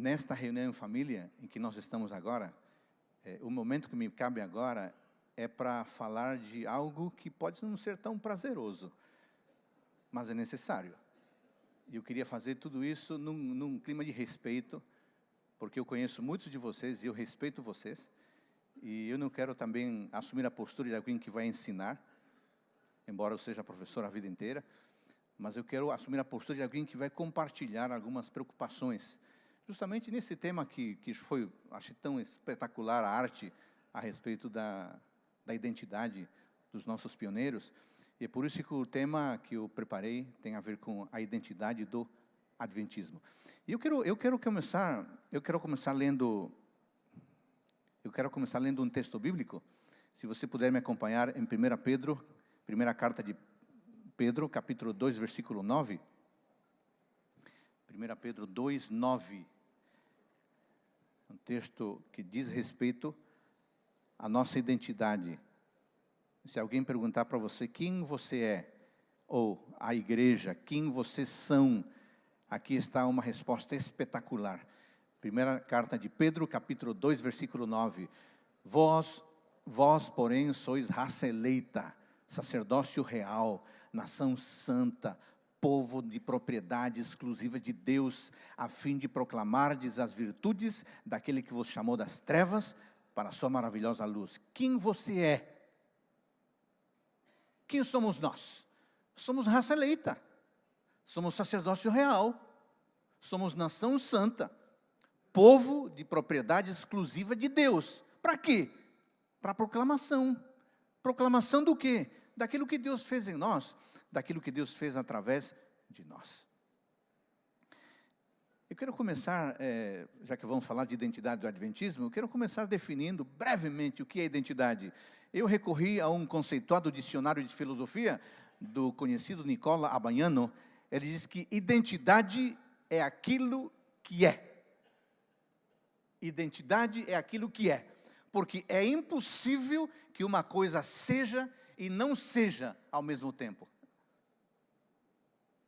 nesta reunião em família em que nós estamos agora, o momento que me cabe agora é para falar de algo que pode não ser tão prazeroso, mas é necessário. E eu queria fazer tudo isso num clima de respeito, porque eu conheço muitos de vocês e eu respeito vocês. E eu não quero também assumir a postura de alguém que vai ensinar, embora eu seja professor a vida inteira, mas eu quero assumir a postura de alguém que vai compartilhar algumas preocupações, justamente nesse tema que foi, acho tão espetacular, a arte a respeito da identidade dos nossos pioneiros. E é por isso que o tema que eu preparei tem a ver com a identidade do adventismo. E eu quero começar lendo um texto bíblico. Se você puder me acompanhar em 1 Pedro, primeira carta de Pedro, capítulo 2, versículo 9. 1 Pedro 2, 9. Um texto que diz respeito à nossa identidade. Se alguém perguntar para você quem você é, ou a igreja, quem vocês são, aqui está uma resposta espetacular. Primeira carta de Pedro, capítulo 2, versículo 9. Vós, porém, sois raça eleita, sacerdócio real, nação santa, povo de propriedade exclusiva de Deus, a fim de proclamardes as virtudes daquele que vos chamou das trevas para a sua maravilhosa luz. Quem você é? Quem somos nós? Somos raça eleita, somos sacerdócio real, somos nação santa, povo de propriedade exclusiva de Deus. Para quê? Para proclamação. Proclamação do quê? Daquilo que Deus fez em nós, daquilo que Deus fez através de nós. Eu quero começar, já que vamos falar de identidade do adventismo, eu quero começar definindo brevemente o que é identidade. Eu recorri a um conceituado dicionário de filosofia do conhecido Nicola Abaiano. Ele diz que identidade é aquilo que é. Identidade é aquilo que é. Porque é impossível que uma coisa seja e não seja ao mesmo tempo.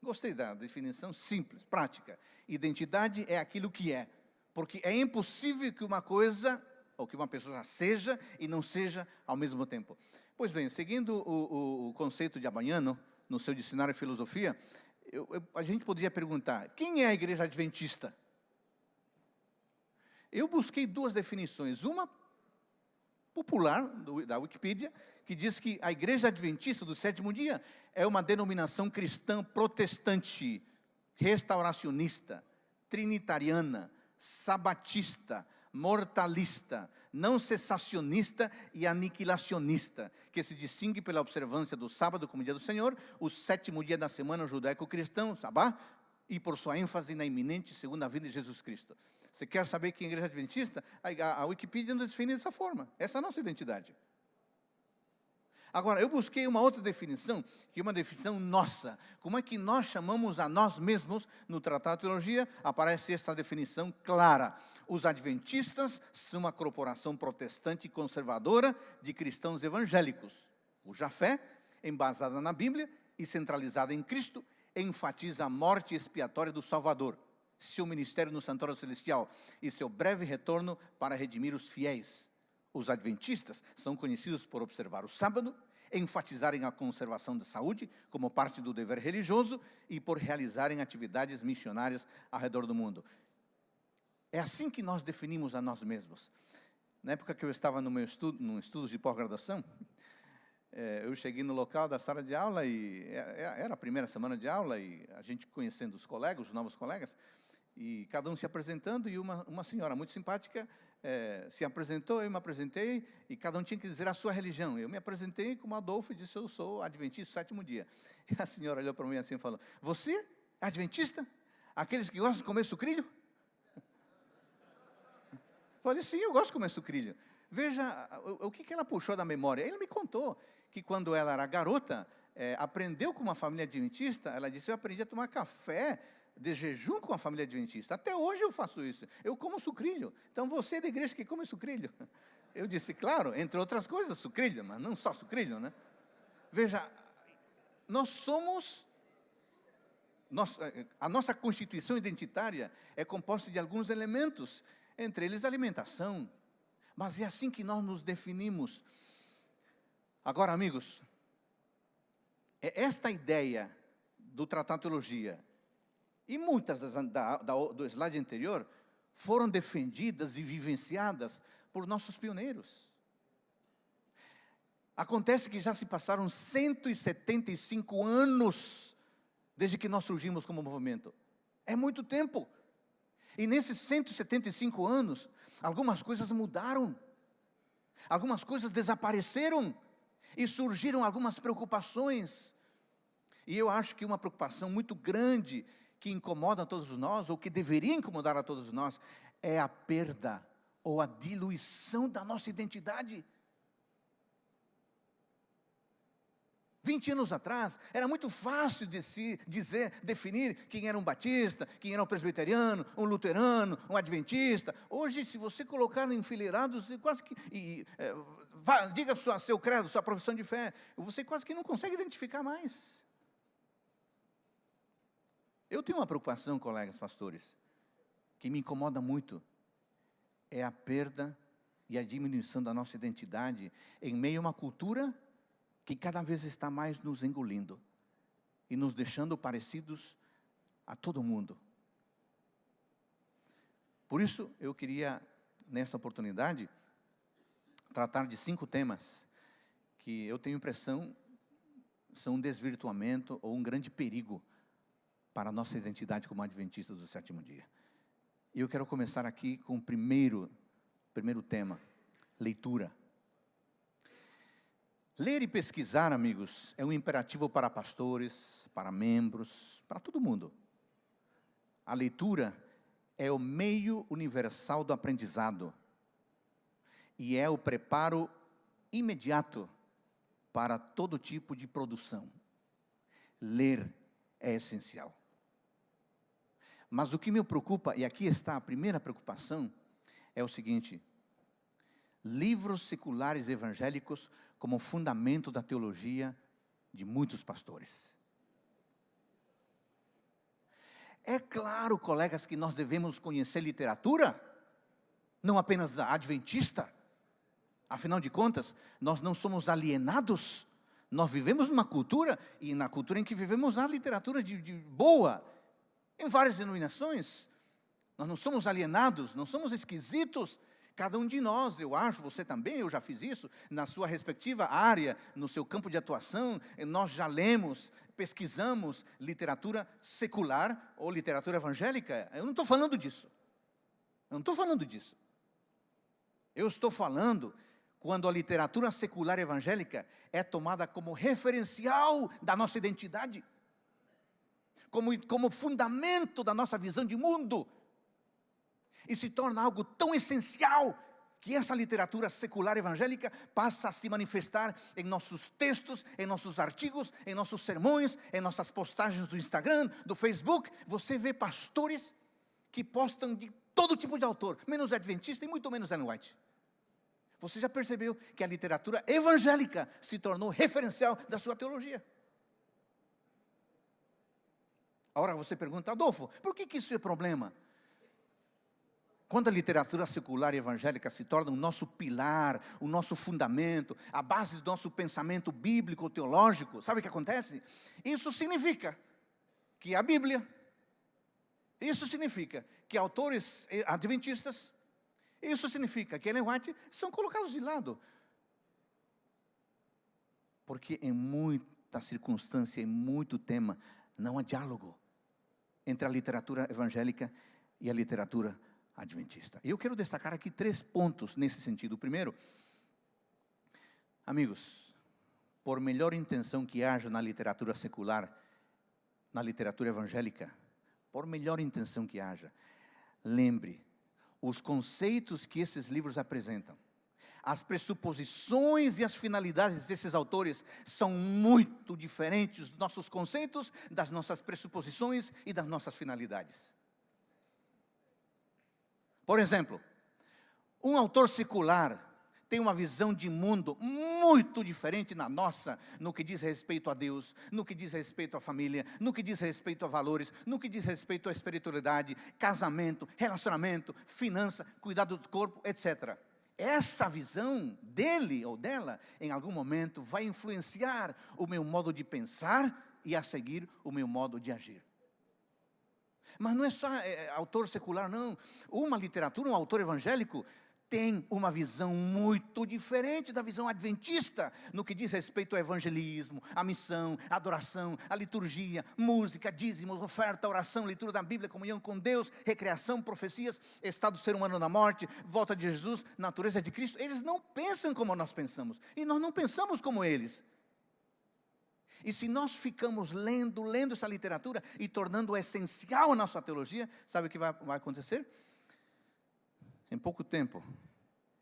Gostei da definição simples, prática. Identidade é aquilo que é. Porque é impossível que uma coisa, ou que uma pessoa seja e não seja ao mesmo tempo. Pois bem, seguindo o conceito de Abaiano, no seu dicionário de filosofia, a gente poderia perguntar, quem é a igreja adventista? Eu busquei duas definições, uma popular, da Wikipedia, que diz que a igreja adventista do sétimo dia é uma denominação cristã protestante, restauracionista, trinitariana, sabatista, mortalista, não cessacionista e aniquilacionista, que se distingue pela observância do sábado como dia do Senhor, o sétimo dia da semana judaico-cristão, sabá, e por sua ênfase na iminente segunda vinda de Jesus Cristo. Você quer saber quem é a igreja adventista? A Wikipedia nos define dessa forma. Essa é a nossa identidade. Agora, eu busquei uma outra definição, que é uma definição nossa. Como é que nós chamamos a nós mesmos? No Tratado de Teologia, aparece esta definição clara. Os adventistas são uma corporação protestante e conservadora de cristãos evangélicos, cuja fé, embasada na Bíblia e centralizada em Cristo, enfatiza a morte expiatória do Salvador, seu ministério no santuário celestial e seu breve retorno para redimir os fiéis. Os adventistas são conhecidos por observar o sábado, enfatizarem a conservação da saúde como parte do dever religioso e por realizarem atividades missionárias ao redor do mundo. É assim que nós definimos a nós mesmos. Na época que eu estava num estudo de pós-graduação, eu cheguei no local da sala de aula e era a primeira semana de aula e a gente conhecendo os colegas, os novos colegas, e cada um se apresentando e uma senhora muito simpática se apresentou, eu me apresentei e cada um tinha que dizer a sua religião. Eu me apresentei como Adolfo e disse, eu sou adventista do sétimo dia. E a senhora olhou para mim assim e falou, você é adventista? Aqueles que gostam de comer sucrilho? Falei, sim, eu gosto de comer sucrilho. Veja o que ela puxou da memória. Ele me contou que quando ela era garota, aprendeu com uma família adventista, ela disse, eu aprendi a tomar café de jejum com a família adventista. Até hoje eu faço isso. Eu como sucrilho. Então você é da igreja que come sucrilho? Eu disse, claro, entre outras coisas, sucrilho, mas não só sucrilho, né? Veja, nós somos A nossa constituição identitária é composta de alguns elementos, entre eles a alimentação. Mas é assim que nós nos definimos. Agora, amigos, esta ideia do Tratado de Teologia e muitas do slide anterior foram defendidas e vivenciadas por nossos pioneiros. Acontece que já se passaram 175 anos desde que nós surgimos como movimento. É muito tempo. E nesses 175 anos, algumas coisas mudaram. Algumas coisas desapareceram. E surgiram algumas preocupações. E eu acho que uma preocupação muito grande que incomoda a todos nós, ou que deveria incomodar a todos nós, é a perda ou a diluição da nossa identidade. 20 anos atrás, era muito fácil definir quem era um batista, quem era um presbiteriano, um luterano, um adventista. Hoje, se você colocar enfileirados, quase que... diga seu credo, sua profissão de fé, você quase que não consegue identificar mais. Eu tenho uma preocupação, colegas pastores, que me incomoda muito. É a perda e a diminuição da nossa identidade em meio a uma cultura que cada vez está mais nos engolindo e nos deixando parecidos a todo mundo. Por isso, eu queria, nesta oportunidade, tratar de 5 temas que eu tenho impressão são um desvirtuamento ou um grande perigo para a nossa identidade como adventistas do sétimo dia. E eu quero começar aqui com o primeiro tema, leitura. Ler e pesquisar, amigos, é um imperativo para pastores, para membros, para todo mundo. A leitura é o meio universal do aprendizado e é o preparo imediato para todo tipo de produção. Ler é essencial. Mas o que me preocupa, e aqui está a primeira preocupação, é o seguinte: livros seculares evangélicos como fundamento da teologia de muitos pastores. É claro, colegas, que nós devemos conhecer literatura, não apenas da adventista. Afinal de contas, nós não somos alienados. Nós vivemos numa cultura, e na cultura em que vivemos há literatura de boa, em várias denominações. Nós não somos alienados, não somos esquisitos. Cada um de nós, eu acho, você também, eu já fiz isso, na sua respectiva área, no seu campo de atuação, nós já lemos, pesquisamos literatura secular ou literatura evangélica. Eu não estou falando disso. Eu estou falando quando a literatura secular evangélica é tomada como referencial da nossa identidade, como fundamento da nossa visão de mundo, e se torna algo tão essencial que essa literatura secular evangélica passa a se manifestar em nossos textos, em nossos artigos, em nossos sermões, em nossas postagens do Instagram, do Facebook. Você vê pastores que postam de todo tipo de autor, menos adventista e muito menos Ellen White. Você já percebeu que a literatura evangélica se tornou referencial da sua teologia? Agora você pergunta: Adolfo, por que isso é problema? Quando a literatura secular e evangélica se torna o nosso pilar, o nosso fundamento, a base do nosso pensamento bíblico, teológico, sabe o que acontece? Isso significa que a Bíblia, isso significa que autores adventistas, isso significa que Ellen White são colocados de lado. Porque em muita circunstância, em muito tema, não há diálogo entre a literatura evangélica e a literatura adventista. Eu quero destacar aqui 3 pontos nesse sentido. O primeiro, amigos, por melhor intenção que haja na literatura secular, na literatura evangélica, por melhor intenção que haja, lembre, os conceitos que esses livros apresentam, as pressuposições e as finalidades desses autores são muito diferentes dos nossos conceitos, das nossas pressuposições e das nossas finalidades. Por exemplo, um autor secular tem uma visão de mundo muito diferente da nossa, no que diz respeito a Deus, no que diz respeito à família, no que diz respeito a valores, no que diz respeito à espiritualidade, casamento, relacionamento, finança, cuidado do corpo, etc. Essa visão dele ou dela, em algum momento, vai influenciar o meu modo de pensar e a seguir o meu modo de agir. Mas não é só autor secular, não. Uma literatura, um autor evangélico, tem uma visão muito diferente da visão adventista, no que diz respeito ao evangelismo, à missão, à adoração, à liturgia, música, dízimos, oferta, oração, leitura da Bíblia, comunhão com Deus, recreação, profecias, estado do ser humano na morte, volta de Jesus, natureza de Cristo. Eles não pensam como nós pensamos, e nós não pensamos como eles. E se nós ficamos lendo essa literatura e tornando essencial a nossa teologia, sabe o que vai acontecer? Em pouco tempo,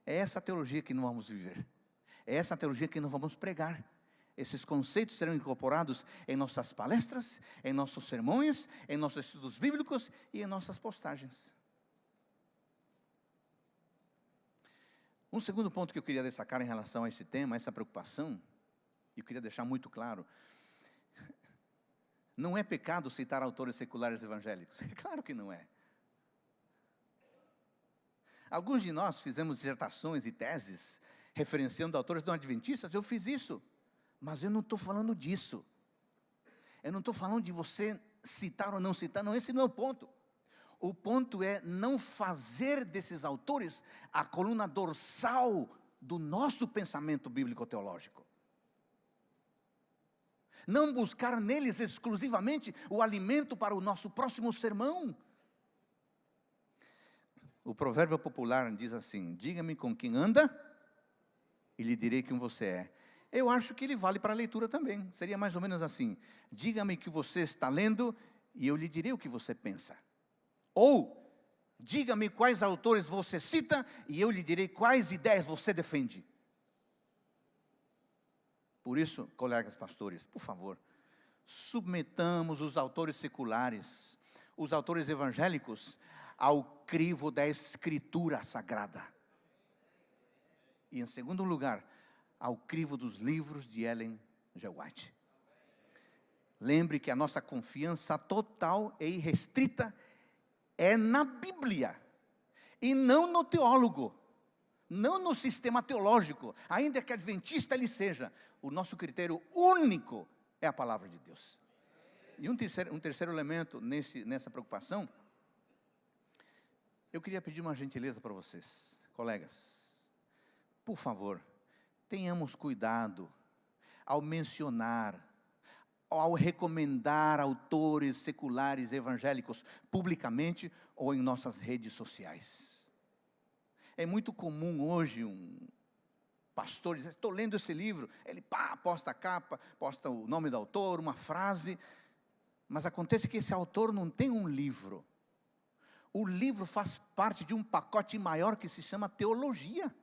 é essa teologia que não vamos viver. É essa teologia que não vamos pregar. Esses conceitos serão incorporados em nossas palestras, em nossos sermões, em nossos estudos bíblicos e em nossas postagens. Um segundo ponto que eu queria destacar em relação a esse tema, essa preocupação, e eu queria deixar muito claro, não é pecado citar autores seculares evangélicos. É claro que não é. Alguns de nós fizemos dissertações e teses referenciando autores não adventistas. Eu fiz isso, mas eu não estou falando disso. Eu não estou falando de você citar ou não citar, não, esse não é o ponto. O ponto é não fazer desses autores a coluna dorsal do nosso pensamento bíblico-teológico. Não buscar neles exclusivamente o alimento para o nosso próximo sermão. O provérbio popular diz assim: diga-me com quem anda e lhe direi quem você é. Eu acho que ele vale para a leitura também. Seria mais ou menos assim: diga-me que você está lendo e eu lhe direi o que você pensa. Ou, diga-me quais autores você cita e eu lhe direi quais ideias você defende. Por isso, colegas pastores, por favor, submetamos os autores seculares, os autores evangélicos, ao crivo da Escritura Sagrada. E em segundo lugar, ao crivo dos livros de Ellen G. White. Lembre que a nossa confiança total e irrestrita é na Bíblia, e não no teólogo, não no sistema teológico, ainda que adventista ele seja. O nosso critério único é a palavra de Deus. E um terceiro elemento nessa preocupação, eu queria pedir uma gentileza para vocês, colegas. Por favor, tenhamos cuidado ao mencionar, ao recomendar autores seculares evangélicos publicamente ou em nossas redes sociais. É muito comum hoje um pastor dizer: estou lendo esse livro, ele posta a capa, posta o nome do autor, uma frase, mas acontece que esse autor não tem um livro. O livro faz parte de um pacote maior que se chama teologia.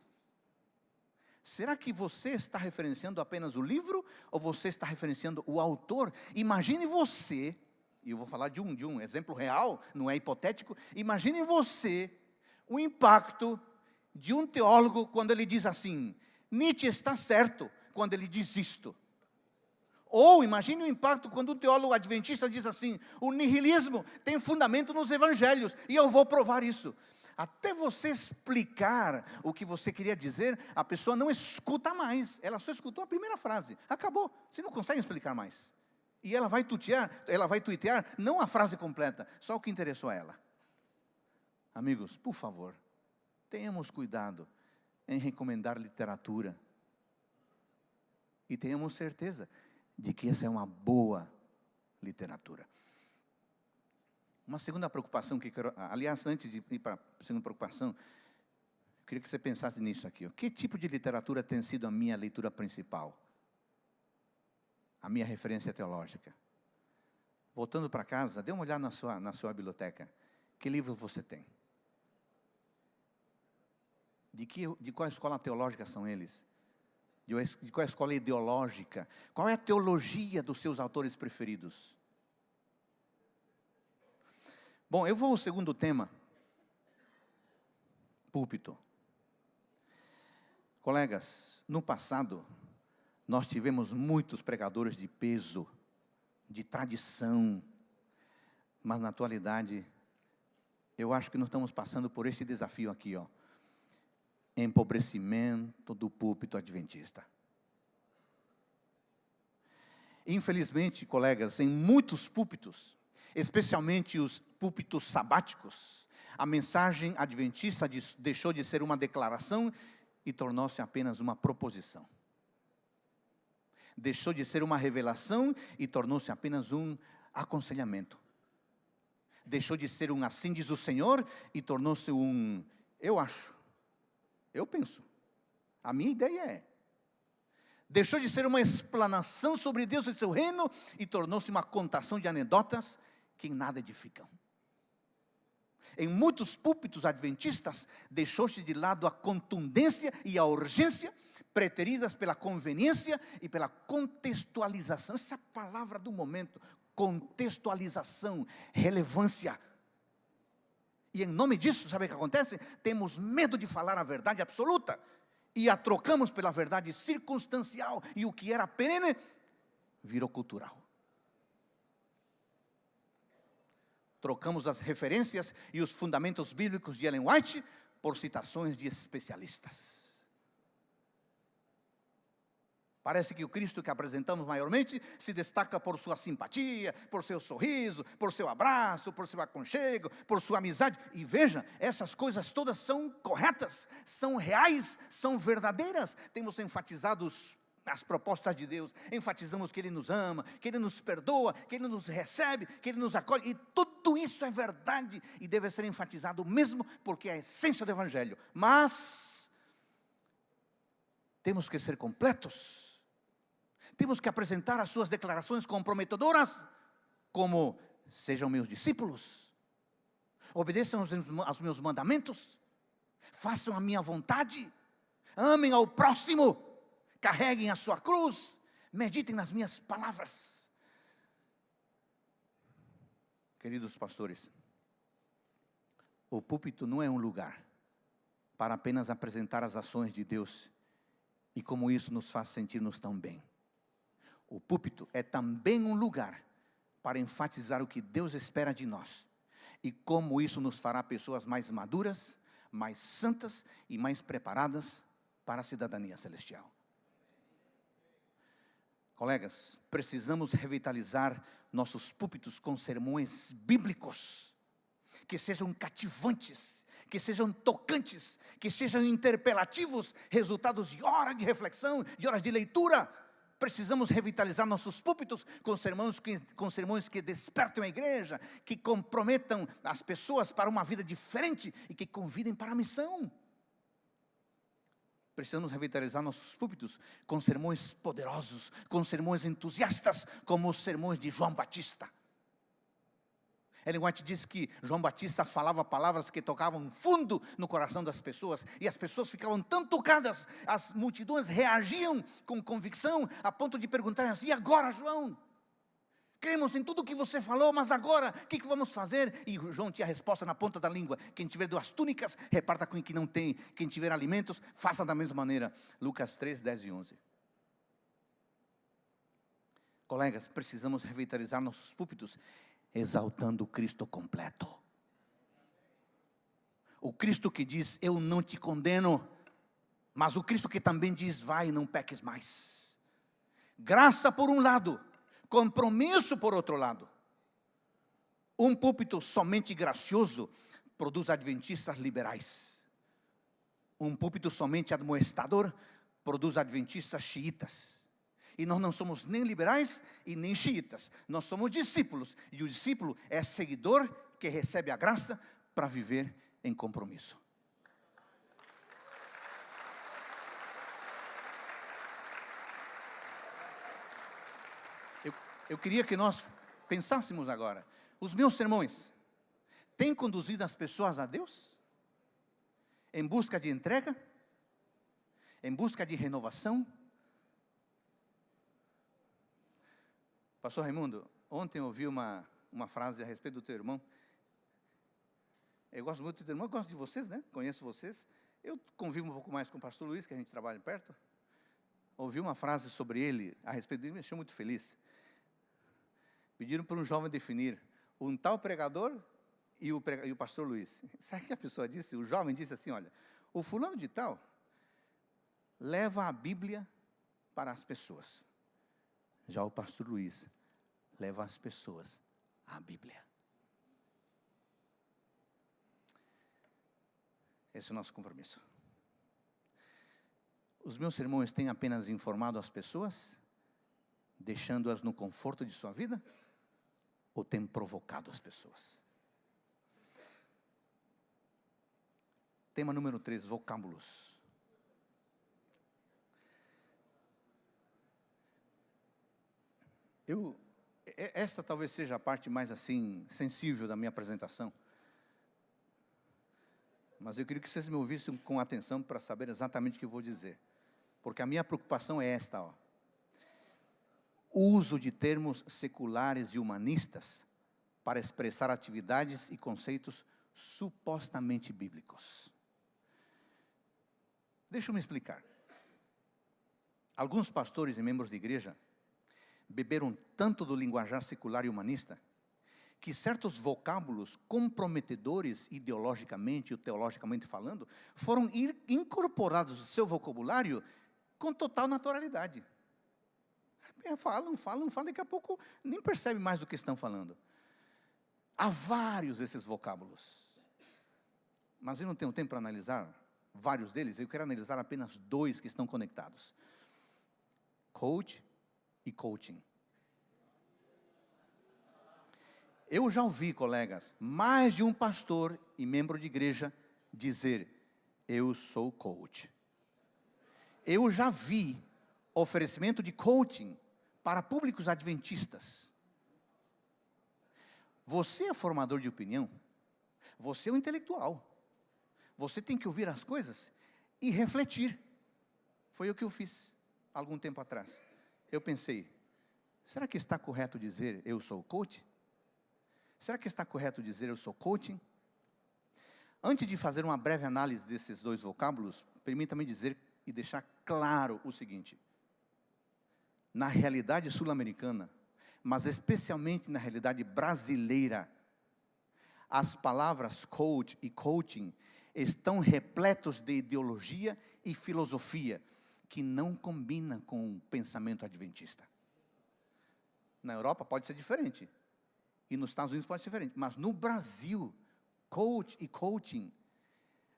Será que você está referenciando apenas o livro ou você está referenciando o autor? Imagine você, e eu vou falar de um exemplo real, não é hipotético. Imagine você o impacto de um teólogo quando ele diz assim: Nietzsche está certo quando ele diz isto. Ou imagine o impacto quando um teólogo adventista diz assim: o nihilismo tem fundamento nos evangelhos, e eu vou provar isso. Até você explicar o que você queria dizer, a pessoa não escuta mais. Ela só escutou a primeira frase, acabou. Você não consegue explicar mais. E ela vai tuitear não a frase completa, só o que interessou a ela. Amigos, por favor, tenhamos cuidado em recomendar literatura. E tenhamos certeza de que essa é uma boa literatura. Uma segunda preocupação que quero, aliás, antes de ir para a segunda preocupação, eu queria que você pensasse nisso aqui. Que tipo de literatura tem sido a minha leitura principal? A minha referência teológica? Voltando para casa, dê uma olhada na sua biblioteca. Que livros você tem? De qual escola teológica são eles? De qual escola ideológica? Qual é a teologia dos seus autores preferidos? Bom, eu vou ao segundo tema. Púlpito. Colegas, no passado, nós tivemos muitos pregadores de peso, de tradição, mas na atualidade, eu acho que nós estamos passando por esse desafio aqui, ó. Empobrecimento do púlpito adventista. Infelizmente, colegas, em muitos púlpitos, especialmente os púlpitos sabáticos, a mensagem adventista deixou de ser uma declaração e tornou-se apenas uma proposição. Deixou de ser uma revelação e tornou-se apenas um aconselhamento. Deixou de ser um assim diz o Senhor e tornou-se um eu acho, eu penso, a minha ideia é. Deixou de ser uma explanação sobre Deus e seu reino e tornou-se uma contação de anedotas que em nada edificam. Em muitos púlpitos adventistas, deixou-se de lado a contundência e a urgência, preteridas pela conveniência e pela contextualização. Essa é a palavra do momento, contextualização, relevância. E em nome disso, sabe o que acontece? Temos medo de falar a verdade absoluta e a trocamos pela verdade circunstancial, e o que era perene virou cultural. Trocamos as referências e os fundamentos bíblicos de Ellen White por citações de especialistas. Parece que o Cristo que apresentamos maiormente se destaca por sua simpatia, por seu sorriso, por seu abraço, por seu aconchego, por sua amizade. E veja, essas coisas todas são corretas, são reais, são verdadeiras. Temos enfatizado as propostas de Deus, enfatizamos que Ele nos ama, que Ele nos perdoa, que Ele nos recebe, que Ele nos acolhe, e tudo isso é verdade, e deve ser enfatizado mesmo, porque é a essência do Evangelho. Mas temos que ser completos, temos que apresentar as suas declarações comprometedoras, como: sejam meus discípulos, obedeçam aos meus mandamentos, façam a minha vontade, amem ao próximo, carreguem a sua cruz, meditem nas minhas palavras. Queridos pastores, o púlpito não é um lugar para apenas apresentar as ações de Deus e como isso nos faz sentir-nos tão bem. O púlpito é também um lugar para enfatizar o que Deus espera de nós e como isso nos fará pessoas mais maduras, mais santas e mais preparadas para a cidadania celestial. Colegas, precisamos revitalizar nossos púlpitos com sermões bíblicos, que sejam cativantes, que sejam tocantes, que sejam interpelativos, resultados de horas de reflexão, de horas de leitura. Precisamos revitalizar nossos púlpitos com sermões que despertem a igreja, que comprometam as pessoas para uma vida diferente e que convidem para a missão. Precisamos revitalizar nossos púlpitos com sermões poderosos, com sermões entusiastas, como os sermões de João Batista. Ellen White diz que João Batista falava palavras que tocavam fundo no coração das pessoas, e as pessoas ficavam tão tocadas, as multidões reagiam com convicção, a ponto de perguntarem assim: e agora, João? Cremos em tudo o que você falou, mas agora, o que vamos fazer? E João tinha a resposta na ponta da língua: quem tiver 2 túnicas, reparta com quem não tem. Quem tiver alimentos, faça da mesma maneira. Lucas 3, 10 e 11. Colegas, precisamos revitalizar nossos púlpitos, exaltando o Cristo completo. O Cristo que diz: eu não te condeno, mas o Cristo que também diz: vai, não peques mais. Graça por um lado, compromisso por outro lado. Um púlpito somente gracioso produz adventistas liberais. Um púlpito somente admoestador produz adventistas xiitas. E nós não somos nem liberais e nem xiitas. Nós somos discípulos. E o discípulo é seguidor que recebe a graça para viver em compromisso. Eu queria que nós pensássemos agora: os meus sermões têm conduzido as pessoas a Deus? Em busca de entrega? Em busca de renovação? Pastor Raimundo, ontem eu ouvi uma frase a respeito do teu irmão. Eu gosto muito do teu irmão, eu gosto de vocês, né? Conheço vocês. Eu convivo um pouco mais com o pastor Luiz, que a gente trabalha perto. Ouvi uma frase sobre ele, a respeito dele, me deixou muito feliz. Pediram para um jovem definir um tal pregador e o pastor Luiz. Sabe o que a pessoa disse? O jovem disse assim, olha, o fulano de tal leva a Bíblia para as pessoas. Já o pastor Luiz leva as pessoas à Bíblia. Esse é o nosso compromisso. Os meus sermões têm apenas informado as pessoas, deixando-as no conforto de sua vida, ou têm provocado as pessoas? Tema número 3, vocábulos. Esta talvez seja a parte mais assim, sensível da minha apresentação. Mas eu queria que vocês me ouvissem com atenção para saber exatamente o que eu vou dizer. Porque a minha preocupação é esta, ó. O uso de termos seculares e humanistas para expressar atividades e conceitos supostamente bíblicos. Deixa eu me explicar. Alguns pastores e membros de igreja beberam tanto do linguajar secular e humanista que certos vocábulos comprometedores ideologicamente ou teologicamente falando foram incorporados no seu vocabulário com total naturalidade. Falam, daqui a pouco nem percebe mais do que estão falando. Há vários desses vocábulos. Mas eu não tenho tempo para analisar vários deles, eu quero analisar apenas 2 que estão conectados. Coach e coaching. Eu já ouvi, colegas, mais de um pastor e membro de igreja dizer, eu sou coach. Eu já vi oferecimento de coaching para públicos adventistas. Você é formador de opinião, você é um intelectual. Você tem que ouvir as coisas e refletir. Foi o que eu fiz algum tempo atrás. Eu pensei, será que está correto dizer eu sou coach? Será que está correto dizer eu sou coaching? Antes de fazer uma breve análise desses 2 vocábulos, permita-me dizer e deixar claro o seguinte. Na realidade sul-americana, mas especialmente na realidade brasileira, as palavras coach e coaching estão repletos de ideologia e filosofia que não combina com o pensamento adventista. Na Europa pode ser diferente. E nos Estados Unidos pode ser diferente. Mas no Brasil, coach e coaching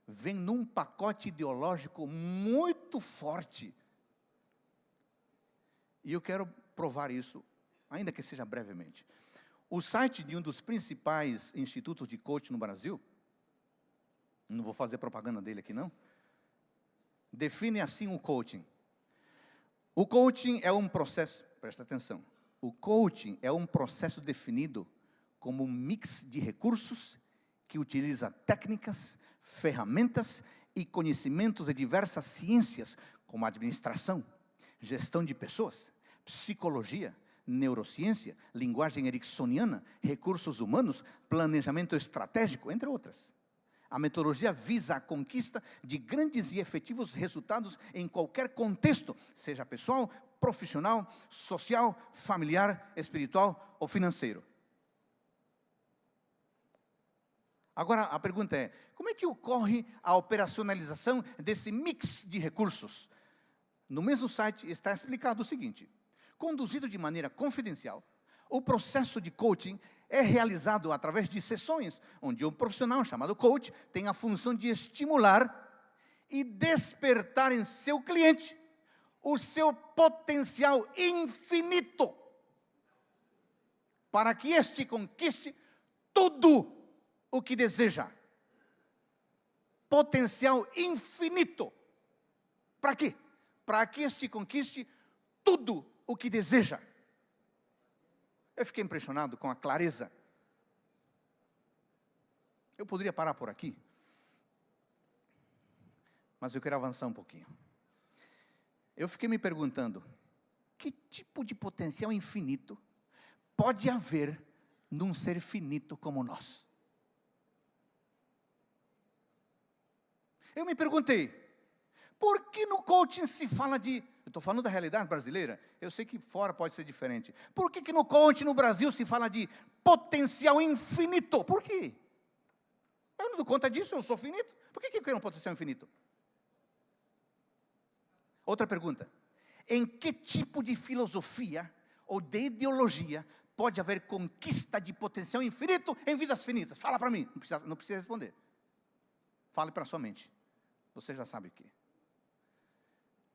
vem num pacote ideológico muito forte. E eu quero provar isso, ainda que seja brevemente. O site de um dos principais institutos de coaching no Brasil, não vou fazer propaganda dele aqui não, define assim o coaching. O coaching é um processo, presta atenção, o coaching é um processo definido como um mix de recursos que utiliza técnicas, ferramentas e conhecimentos de diversas ciências, como administração, gestão de pessoas, psicologia, neurociência, linguagem ericksoniana, recursos humanos, planejamento estratégico, entre outras. A metodologia visa a conquista de grandes e efetivos resultados em qualquer contexto, seja pessoal, profissional, social, familiar, espiritual ou financeiro. Agora, a pergunta é, como é que ocorre a operacionalização desse mix de recursos? No mesmo site está explicado o seguinte, conduzido de maneira confidencial, o processo de coaching é realizado através de sessões, onde um profissional chamado coach tem a função de estimular e despertar em seu cliente o seu potencial infinito, para que este conquiste tudo o que deseja. Potencial infinito. Para quê? Para que este conquiste tudo o que deseja. Eu fiquei impressionado com a clareza. Eu poderia parar por aqui, mas eu quero avançar um pouquinho. Eu fiquei me perguntando, que tipo de potencial infinito pode haver num ser finito como nós? Eu me perguntei, por que no coaching se fala de... Eu estou falando da realidade brasileira, eu sei que fora pode ser diferente. Por que no coaching no Brasil se fala de potencial infinito? Por quê? Eu não dou conta disso, eu sou finito. Por que eu quero um potencial infinito? Outra pergunta. Em que tipo de filosofia ou de ideologia pode haver conquista de potencial infinito em vidas finitas? Fala para mim, não precisa responder. Fale para a sua mente. Você já sabe o que.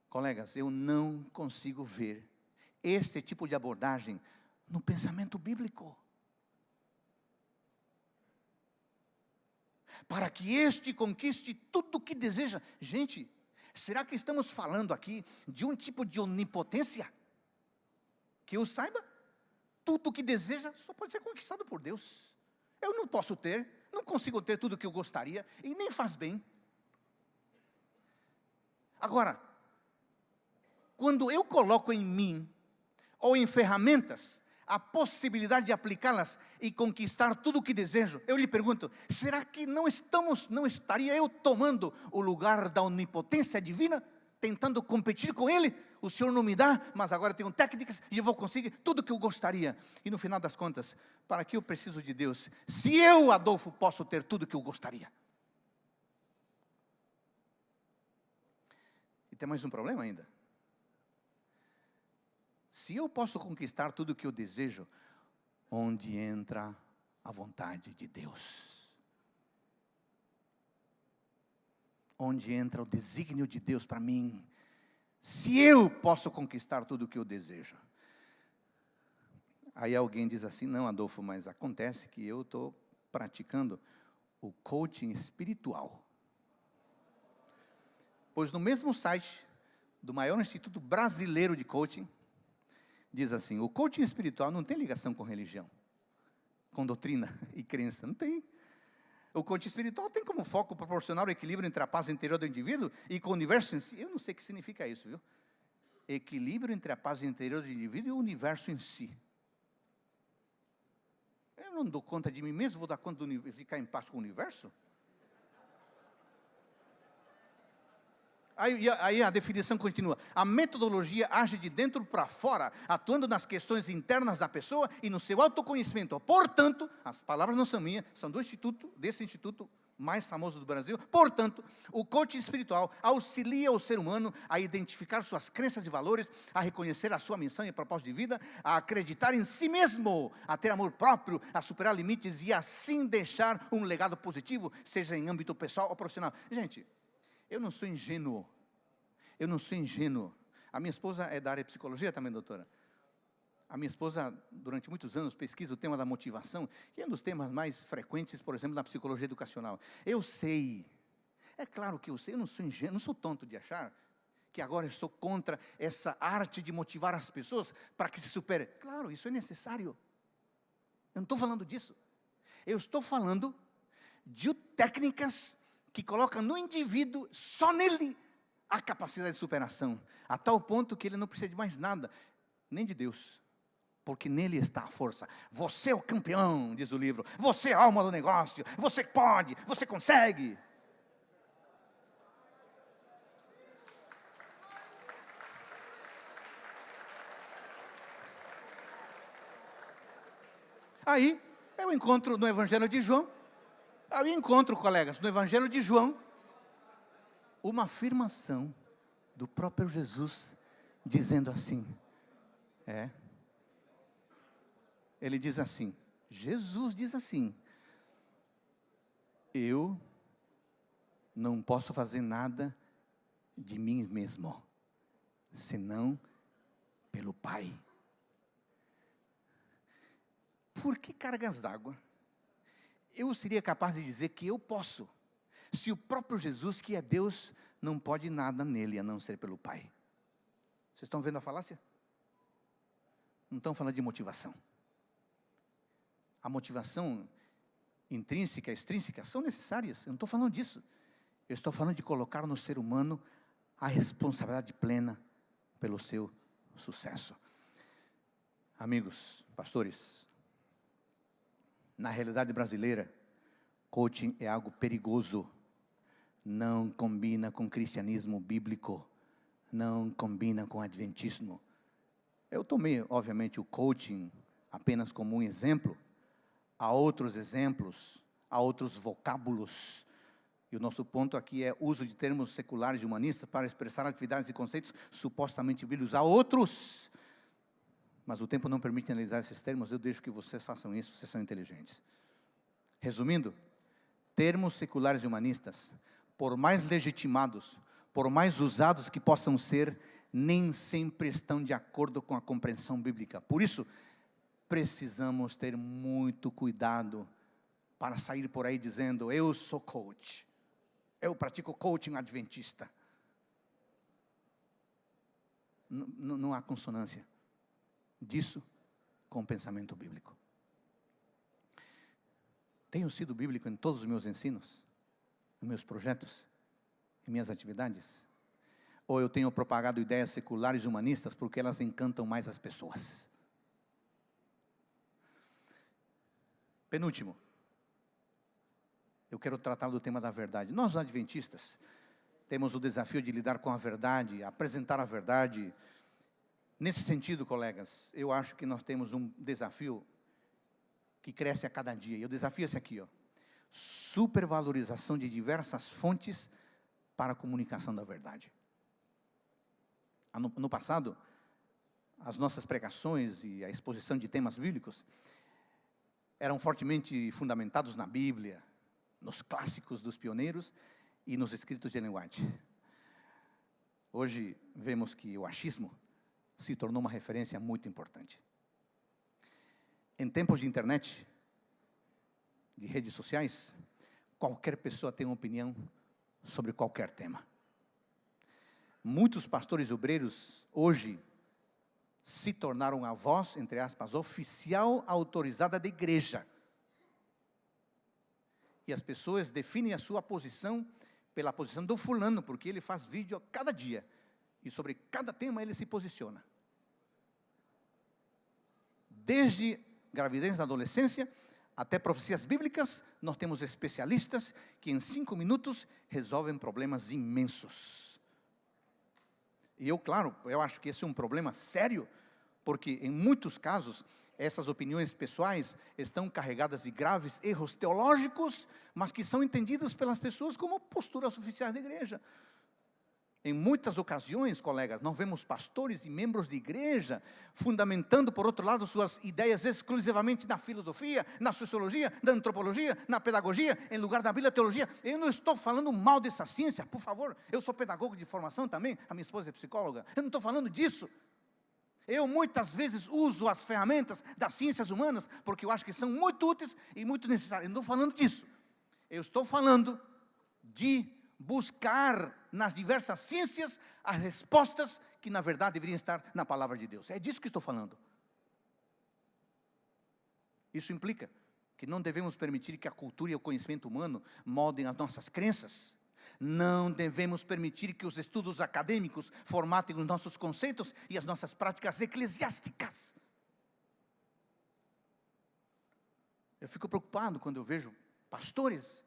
Colegas, eu não consigo ver este tipo de abordagem no pensamento bíblico. Para que este conquiste tudo o que deseja. Gente, será que estamos falando aqui de um tipo de onipotência? Que eu saiba, tudo o que deseja só pode ser conquistado por Deus. Eu não posso ter, não consigo ter tudo o que eu gostaria e nem faz bem. Agora, quando eu coloco em mim, ou em ferramentas, a possibilidade de aplicá-las e conquistar tudo o que desejo, eu lhe pergunto, será que não estaria eu tomando o lugar da onipotência divina, tentando competir com Ele? O Senhor não me dá, mas agora eu tenho técnicas e eu vou conseguir tudo o que eu gostaria. E no final das contas, para que eu preciso de Deus, se eu, Adolfo, posso ter tudo o que eu gostaria? E tem mais um problema ainda. Se eu posso conquistar tudo o que eu desejo, onde entra a vontade de Deus? Onde entra o desígnio de Deus para mim? Se eu posso conquistar tudo o que eu desejo. Aí alguém diz assim, não, Adolfo, mas acontece que eu estou praticando o coaching espiritual. Pois no mesmo site do maior instituto brasileiro de coaching, diz assim, o coaching espiritual não tem ligação com religião, com doutrina e crença, não tem. O coaching espiritual tem como foco proporcionar o equilíbrio entre a paz interior do indivíduo e com o universo em si. Eu não sei o que significa isso, viu? Equilíbrio entre a paz interior do indivíduo e o universo em si. Eu não dou conta de mim mesmo, vou dar conta de ficar em paz com o universo? Aí a definição continua. A metodologia age de dentro para fora, atuando nas questões internas da pessoa e no seu autoconhecimento. Portanto, as palavras não são minhas, são desse instituto mais famoso do Brasil. Portanto, o coaching espiritual auxilia o ser humano a identificar suas crenças e valores, a reconhecer a sua missão e propósito de vida, a acreditar em si mesmo, a ter amor próprio, a superar limites e assim deixar um legado positivo, seja em âmbito pessoal ou profissional. Gente, eu não sou ingênuo. A minha esposa é da área de psicologia também, doutora. A minha esposa, durante muitos anos, pesquisa o tema da motivação, que é um dos temas mais frequentes, por exemplo, na psicologia educacional. Eu sei, é claro que eu sei, eu não sou ingênuo, não sou tonto de achar que agora eu sou contra essa arte de motivar as pessoas para que se superem. Claro, isso é necessário. Eu não estou falando disso. Eu estou falando de técnicas que colocam no indivíduo, só nele, a capacidade de superação, a tal ponto que ele não precisa de mais nada, nem de Deus, porque nele está a força. Você é o campeão, diz o livro, você é a alma do negócio, você pode, você consegue. Aí, eu encontro no Evangelho de João, colegas, no Evangelho de João, uma afirmação do próprio Jesus, dizendo assim, ele diz assim, Jesus diz assim, eu não posso fazer nada de mim mesmo, senão pelo Pai. Por que cargas d'água eu seria capaz de dizer que eu posso, se o próprio Jesus, que é Deus, não pode nada nele, a não ser pelo Pai? Vocês estão vendo a falácia? Não estão falando de motivação. A motivação intrínseca, extrínseca, são necessárias, eu não estou falando disso. Eu estou falando de colocar no ser humano a responsabilidade plena pelo seu sucesso. Amigos, pastores, na realidade brasileira, coaching é algo perigoso. não combina com cristianismo bíblico, não combina com adventismo. Eu tomei, obviamente, o coaching apenas como um exemplo. Há outros exemplos, há outros vocábulos. E o nosso ponto aqui é uso de termos seculares e humanistas para expressar atividades e conceitos supostamente bíblicos. Há outros, mas o tempo não permite analisar esses termos. Eu deixo que vocês façam isso, vocês são inteligentes. Resumindo, termos seculares e humanistas, por mais legitimados, por mais usados que possam ser, nem sempre estão de acordo com a compreensão bíblica. Por isso, precisamos ter muito cuidado para sair por aí dizendo: eu sou coach, eu pratico coaching adventista. Não há consonância disso com o pensamento bíblico. Tenho sido bíblico em todos os meus ensinos, em meus projetos, em minhas atividades? Ou eu tenho propagado ideias seculares e humanistas porque elas encantam mais as pessoas? Penúltimo, eu quero tratar do tema da verdade. Nós, adventistas, temos o desafio de lidar com a verdade, apresentar a verdade. Nesse sentido, colegas, eu acho que nós temos um desafio que cresce a cada dia. E o desafio é esse aqui, ó: supervalorização de diversas fontes para a comunicação da verdade. No passado, as nossas pregações e a exposição de temas bíblicos eram fortemente fundamentados na Bíblia, nos clássicos dos pioneiros e nos escritos de Ellen White. Hoje vemos que o achismo se tornou uma referência muito importante. Em tempos de internet, de redes sociais, qualquer pessoa tem uma opinião sobre qualquer tema. Muitos pastores obreiros hoje se tornaram a voz, entre aspas, oficial autorizada da igreja. E as pessoas definem a sua posição pela posição do fulano, porque ele faz vídeo a cada dia. E sobre cada tema ele se posiciona. Desde gravidez na adolescência até profecias bíblicas, nós temos especialistas que em 5 minutos resolvem problemas imensos. E eu acho que esse é um problema sério, porque em muitos casos, essas opiniões pessoais estão carregadas de graves erros teológicos, mas que são entendidos pelas pessoas como posturas oficiais da igreja. Em muitas ocasiões, colegas, nós vemos pastores e membros de igreja fundamentando, por outro lado, suas ideias exclusivamente na filosofia, na sociologia, na antropologia, na pedagogia, em lugar da Bíblia e teologia. Eu não estou falando mal dessa ciência, por favor. Eu sou pedagogo de formação também, a minha esposa é psicóloga. Eu não estou falando disso. Eu muitas vezes uso as ferramentas das ciências humanas, porque eu acho que são muito úteis e muito necessárias. Eu não estou falando disso. Eu estou falando de buscar nas diversas ciências as respostas que na verdade deveriam estar na palavra de Deus. É disso que estou falando. Isso implica que não devemos permitir que a cultura e o conhecimento humano moldem as nossas crenças. Não devemos permitir que os estudos acadêmicos formatem os nossos conceitos e as nossas práticas eclesiásticas. Eu fico preocupado quando eu vejo pastores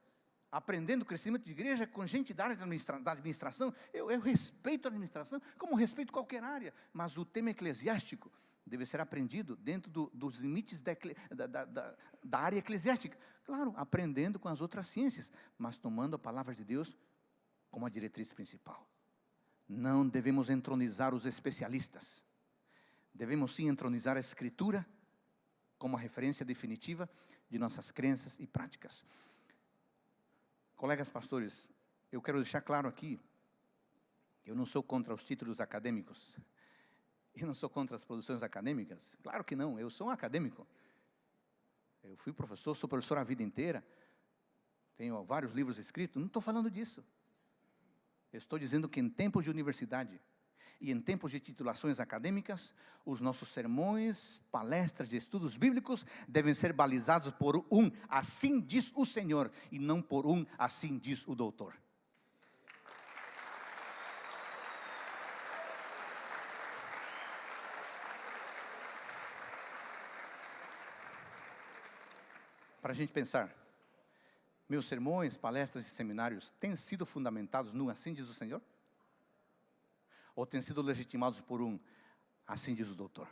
aprendendo o crescimento de igreja com gente da área da administração. Eu respeito a administração, como respeito qualquer área, mas o tema eclesiástico deve ser aprendido dentro dos limites da área eclesiástica. Claro, aprendendo com as outras ciências, mas tomando a palavra de Deus como a diretriz principal. Não devemos entronizar os especialistas. Devemos sim entronizar a Escritura como a referência definitiva de nossas crenças e práticas. Colegas pastores, eu quero deixar claro aqui, eu não sou contra os títulos acadêmicos, eu não sou contra as produções acadêmicas, claro que não, eu sou um acadêmico. Eu fui professor, sou professor a vida inteira, tenho vários livros escritos, não estou falando disso. Eu estou dizendo que em tempos de universidade e em tempos de titulações acadêmicas, os nossos sermões, palestras e estudos bíblicos devem ser balizados por um assim diz o Senhor, e não por um assim diz o doutor. Para a gente pensar, Meus sermões, palestras e seminários têm sido fundamentados no assim diz o Senhor? Ou têm sido legitimados por um assim diz o doutor?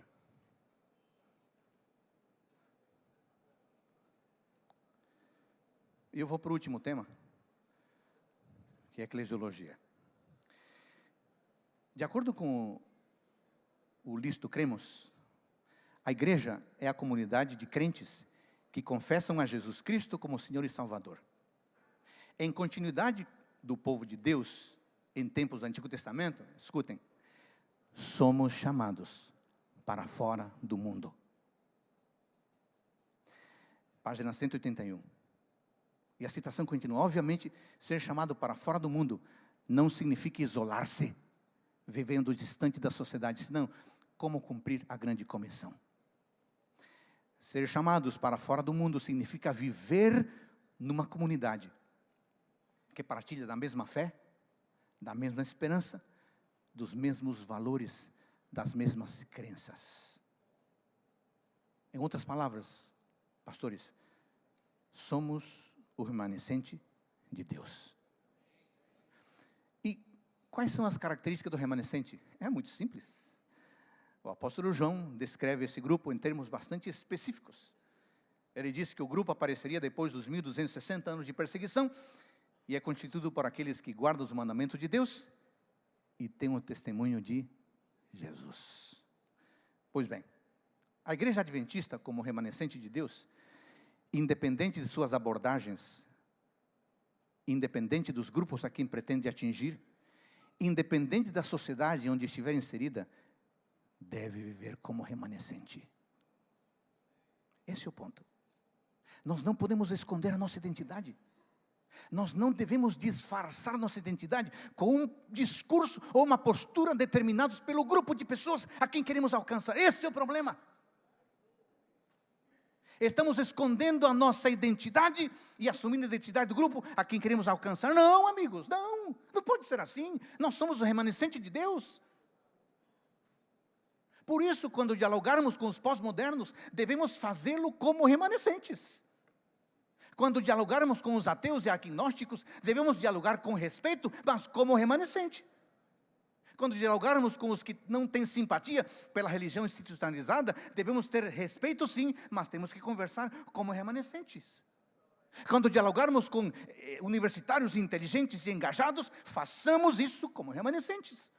E eu vou para o último tema, que é a eclesiologia. De acordo com o listo Cremos, a igreja é a comunidade de crentes que confessam a Jesus Cristo como Senhor e Salvador. Em continuidade do povo de Deus em tempos do Antigo Testamento, escutem, somos chamados para fora do mundo. Página 181. E a citação continua. Obviamente, ser chamado para fora do mundo não significa isolar-se, vivendo distante da sociedade, senão como cumprir a grande comissão. Ser chamados para fora do mundo significa viver numa comunidade que partilha da mesma fé, da mesma esperança, dos mesmos valores, das mesmas crenças. Em outras palavras, pastores, somos o remanescente de Deus. E quais são as características do remanescente? É muito simples. O apóstolo João descreve esse grupo em termos bastante específicos. Ele disse que o grupo apareceria depois dos 1260 anos de perseguição e é constituído por aqueles que guardam os mandamentos de Deus e têm o testemunho de Jesus. Pois bem, a igreja adventista, como remanescente de Deus, independente de suas abordagens, independente dos grupos a quem pretende atingir, independente da sociedade onde estiver inserida, deve viver como remanescente. Esse é o ponto. Nós não podemos esconder a nossa identidade. Nós não devemos disfarçar nossa identidade com um discurso ou uma postura determinados pelo grupo de pessoas a quem queremos alcançar. Esse é o problema. Estamos escondendo a nossa identidade e assumindo a identidade do grupo a quem queremos alcançar. Não, amigos, não pode ser assim. Nós somos o remanescente de Deus. Por isso, quando dialogarmos com os pós-modernos, devemos fazê-lo como remanescentes. Quando dialogarmos com os ateus e agnósticos, devemos dialogar com respeito, mas como remanescente. Quando dialogarmos com os que não têm simpatia pela religião institucionalizada, devemos ter respeito sim, mas temos que conversar como remanescentes. Quando dialogarmos com universitários inteligentes e engajados, façamos isso como remanescentes.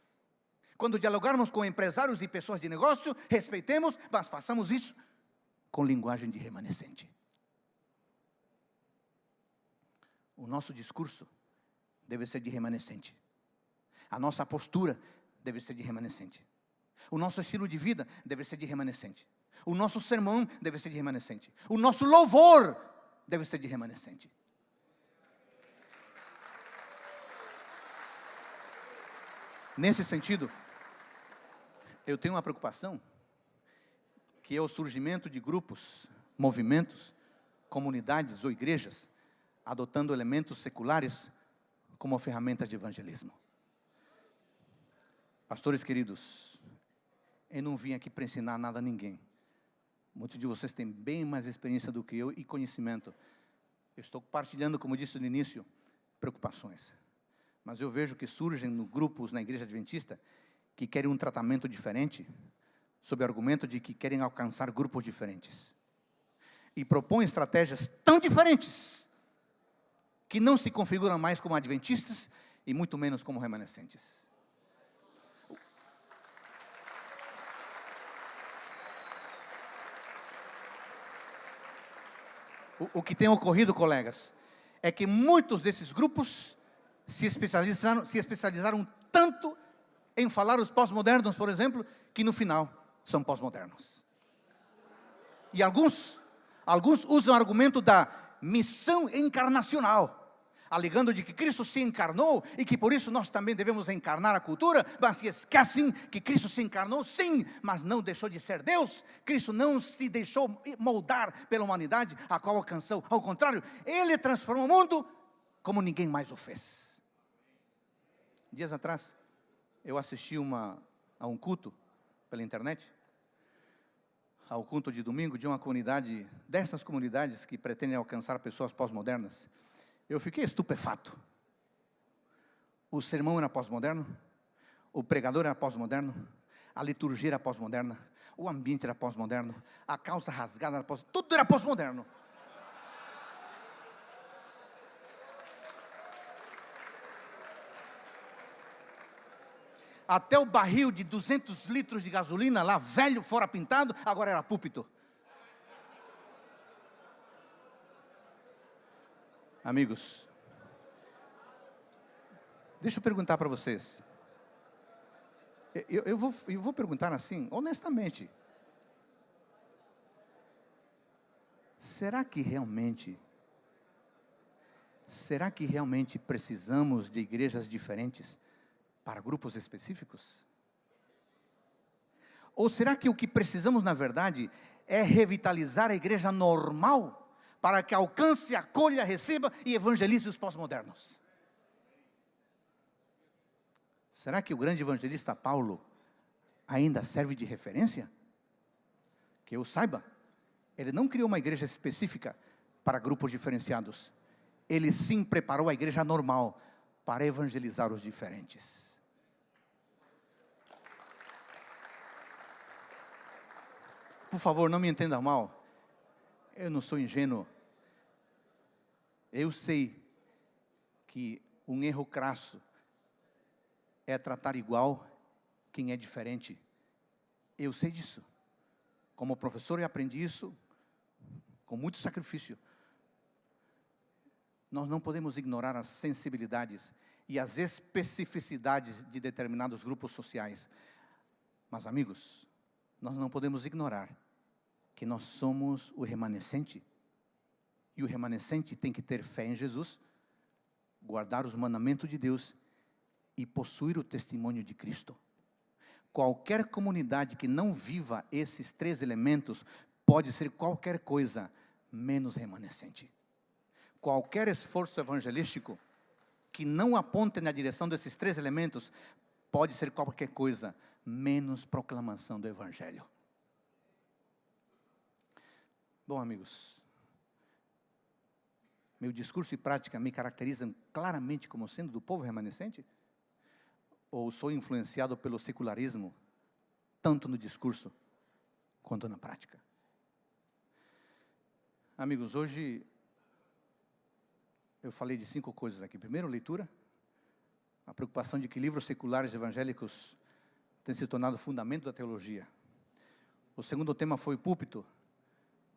Quando dialogarmos com empresários e pessoas de negócio, respeitemos, mas façamos isso com linguagem de remanescente. O nosso discurso deve ser de remanescente. A nossa postura deve ser de remanescente. O nosso estilo de vida deve ser de remanescente. O nosso sermão deve ser de remanescente. O nosso louvor deve ser de remanescente. Nesse sentido, eu tenho uma preocupação, que é o surgimento de grupos, movimentos, comunidades ou igrejas, adotando elementos seculares como ferramenta de evangelismo. Pastores queridos, eu não vim aqui para ensinar nada a ninguém. Muitos de vocês têm bem mais experiência do que eu e conhecimento. Eu estou partilhando, como disse no início, preocupações. Mas eu vejo que surgem grupos na igreja adventista que querem um tratamento diferente, sob o argumento de que querem alcançar grupos diferentes. E propõem estratégias tão diferentes, que não se configuram mais como adventistas e muito menos como remanescentes. O que tem ocorrido, colegas, é que muitos desses grupos se especializaram tanto em falar os pós-modernos, por exemplo, que no final são pós-modernos. E alguns usam o argumento da missão encarnacional, alegando de que Cristo se encarnou e que por isso nós também devemos encarnar a cultura, mas que esquecem que Cristo se encarnou sim, mas não deixou de ser Deus. Cristo não se deixou moldar pela humanidade a qual alcançou, ao contrário, Ele transformou o mundo como ninguém mais o fez. Dias atrás, eu assisti a um culto pela internet, ao culto de domingo de uma comunidade, dessas comunidades que pretendem alcançar pessoas pós-modernas. Eu fiquei estupefato. O sermão era pós-moderno, o pregador era pós-moderno, a liturgia era pós-moderna, o ambiente era pós-moderno, a calça rasgada era pós-moderno, tudo era pós-moderno. Até o barril de 200 litros de gasolina lá, velho, fora pintado, agora era púlpito. Amigos, deixa eu perguntar para vocês. Eu vou perguntar assim, honestamente. Será que realmente precisamos de igrejas diferentes para grupos específicos? Ou será que o que precisamos, na verdade, é revitalizar a igreja normal, para que alcance, acolha, receba e evangelize os pós-modernos? Será que o grande evangelista Paulo ainda serve de referência? Que eu saiba, ele não criou uma igreja específica para grupos diferenciados. Ele sim preparou a igreja normal para evangelizar os diferentes. Por favor, não me entenda mal. Eu não sou ingênuo. Eu sei que um erro crasso é tratar igual quem é diferente. Eu sei disso. Como professor eu aprendi isso com muito sacrifício. Nós não podemos ignorar as sensibilidades e as especificidades de determinados grupos sociais. Mas, amigos, nós não podemos ignorar que nós somos o remanescente. E o remanescente tem que ter fé em Jesus, guardar os mandamentos de Deus e possuir o testemunho de Cristo. Qualquer comunidade que não viva esses 3 elementos pode ser qualquer coisa menos remanescente. Qualquer esforço evangelístico que não aponte na direção desses 3 elementos pode ser qualquer coisa menos proclamação do Evangelho. Bom, amigos, meu discurso e prática me caracterizam claramente como sendo do povo remanescente? Ou sou influenciado pelo secularismo, tanto no discurso quanto na prática? Amigos, hoje eu falei de 5 coisas aqui. Primeiro, leitura. A preocupação de que livros seculares evangélicos têm se tornado fundamento da teologia. O segundo tema foi púlpito.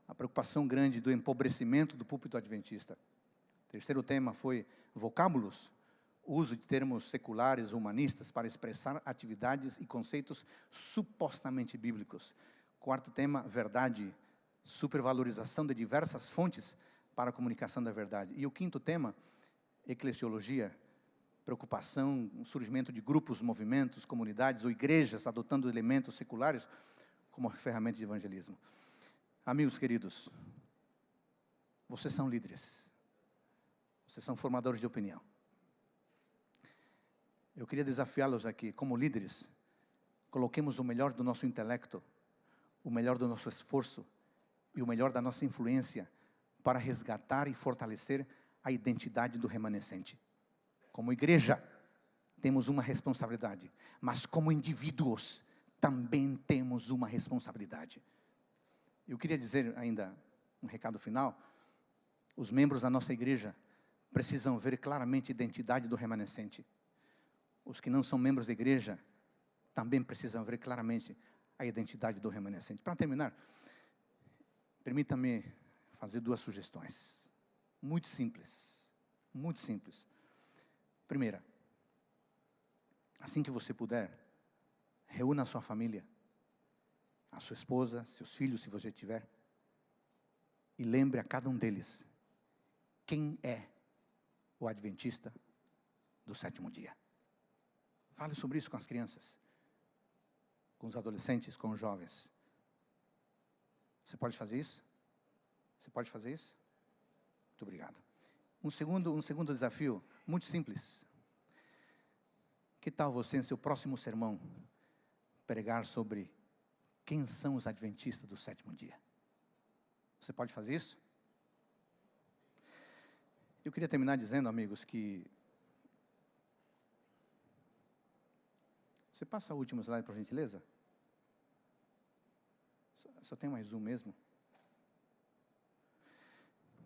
A preocupação grande do empobrecimento do púlpito adventista. O terceiro tema foi vocábulos. O uso de termos seculares, humanistas, para expressar atividades e conceitos supostamente bíblicos. Quarto tema, verdade, supervalorização de diversas fontes para a comunicação da verdade. E o quinto tema, eclesiologia, preocupação, o surgimento de grupos, movimentos, comunidades ou igrejas adotando elementos seculares como ferramenta de evangelismo. Amigos queridos, vocês são líderes, vocês são formadores de opinião. Eu queria desafiá-los aqui, como líderes, coloquemos o melhor do nosso intelecto, o melhor do nosso esforço e o melhor da nossa influência para resgatar e fortalecer a identidade do remanescente. Como igreja, temos uma responsabilidade, mas como indivíduos, também temos uma responsabilidade. Eu queria dizer ainda um recado final. Os membros da nossa igreja precisam ver claramente a identidade do remanescente. Os que não são membros da igreja também precisam ver claramente a identidade do remanescente. Para terminar, permita-me fazer 2 sugestões. Muito simples. Muito simples. Primeira, assim que você puder, reúna a sua família, a sua esposa, seus filhos, se você tiver, e lembre a cada um deles quem é o adventista do 7º dia. Fale sobre isso com as crianças, com os adolescentes, com os jovens. Você pode fazer isso? Você pode fazer isso? Muito obrigado. Um segundo desafio, muito simples. Que tal você, em seu próximo sermão, pregar sobre quem são os adventistas do 7º dia? Você pode fazer isso? Eu queria terminar dizendo, amigos, que... Você passa o último slide, por gentileza? Só tem mais um mesmo.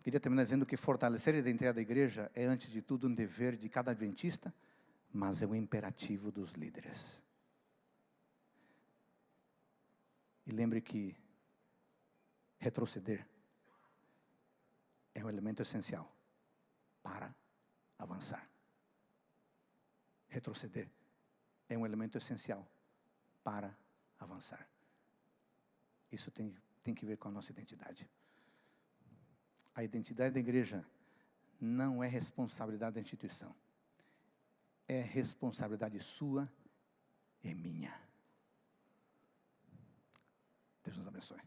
Queria terminar dizendo que fortalecer a identidade da igreja é, antes de tudo, um dever de cada adventista, mas é um imperativo dos líderes. E lembre que retroceder é um elemento essencial para avançar. Retroceder é um elemento essencial para avançar. Isso tem que ver com a nossa identidade. A identidade da igreja não é responsabilidade da instituição. É responsabilidade sua e minha. Deus nos abençoe.